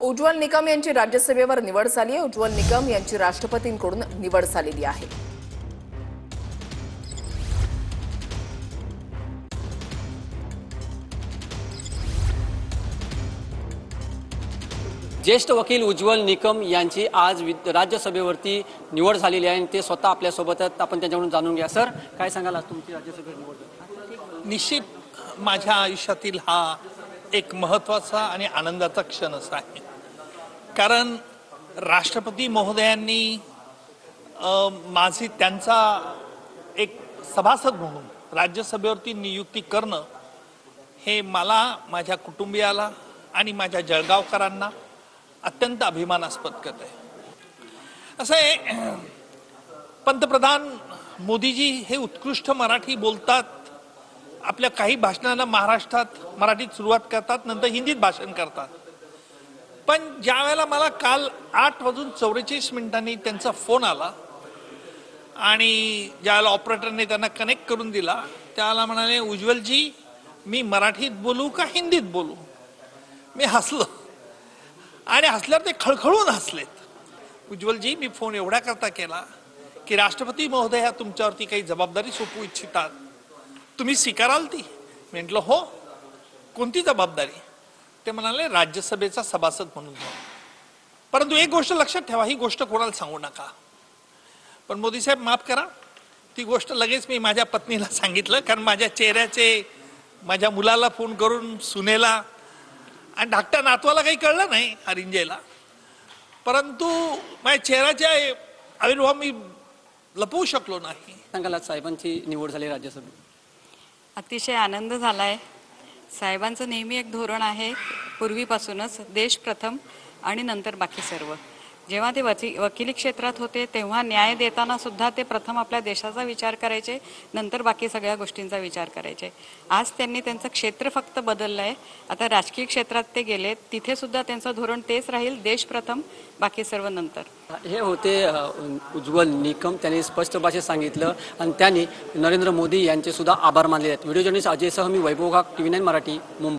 उज्ज्वल निकम यांची राज्यसभेवर निवड झाली आहे। उज्ज्वल निकम यांची राष्ट्रपतींकडून निवड झालेली आहे। ज्येष्ठ वकील उज्ज्वल निकम यांची आज राज्यसभेवरती निवड झालेली आहे आणि ते स्वतः आपल्या सोबत आहेत। आपण त्यांच्याकडून जाणून घ्या। सर, काय सांगाल आज तुमची राज्यसभेवर निवड? निश्चित माझ्या आयुष्यातील हा एक महत्त्वाचा आणि आनंदाचा क्षणच आहे, कारण राष्ट्रपती महोदयांनी माझी त्यांचा एक सभासद म्हणून राज्यसभेवरती नियुक्ती करणं हे मला, माझ्या कुटुंबियाला आणि माझ्या जळगावकरांना अत्यंत अभिमानास्पद करत आहे। असं आहे, पंतप्रधान मोदीजी हे उत्कृष्ट मराठी बोलतात। आपल्या काही भाषणांना महाराष्ट्रात मराठीत सुरुवात करतात, नंतर हिंदीत भाषण करतात। पण ज्या वेळेला मला काल 8:44 त्यांचा फोन आला आणि ज्यावेळेला ऑपरेटरने त्यांना कनेक्ट करून दिला, त्याला म्हणाले, उज्ज्वलजी मी मराठीत बोलू का हिंदीत बोलू? मी हसलो आणि हसल्यावर ते खळखळून हसलेत। उज्ज्वलजी, मी फोन एवढ्या करता केला की राष्ट्रपती महोदया तुमच्यावरती काही जबाबदारी सोपवू इच्छितात, तुम्ही स्वीकाराल ती? म्हटलं हो। कोणती जबाबदारी? ते म्हणाले, राज्यसभेचा सभासद म्हणून। परंतु एक गोष्ट लक्षात ठेवा, ही गोष्ट कोणाला सांगू नका। पण मोदी साहेब माफ करा, ती गोष्ट लगेच मी माझ्या पत्नीला सांगितलं, कारण माझ्या चेहऱ्याचे माझ्या मुलाला फोन करून, सुनेला आणि धाकट्या नातवाला काही कळलं नाही हरिंजेला, परंतु माझ्या चेहऱ्याच्या आविर्भाव मी लपवू शकलो नाही। सांगाल आज साहेबांची निवड झाली राज्यसभेत? अतिशय आनंद झालाय। साहेबांचं नेहमी एक धोरण आहे, पूर्वीपासूनच देश प्रथम आणि नंतर बाकी सर्व। जेव्हा ते वकिली क्षेत्रात होते तेव्हा न्याय देताना सुद्धा ते प्रथम आपल्या देशाचा विचार करायचे, नंतर बाकी सगळ्या गोष्टींचा विचार करायचे। आज त्यांनी त्यांचं क्षेत्र फक्त बदललंय। आता राजकीय क्षेत्रात ते गेले, तिथे सुद्धा त्यांचं धोरण तेच राहील, देश प्रथम बाकी सर्व नंतर। हे होते उज्ज्वल निकम। त्यांनी स्पष्ट भाषेत सांगितलं आणि त्यांनी नरेंद्र मोदी यांचे सुद्धा आभार मानले आहेत। व्हिडिओ जर्नलिस्ट अजयसह मी वैभव घाग, TV9 मराठी, मुंबई।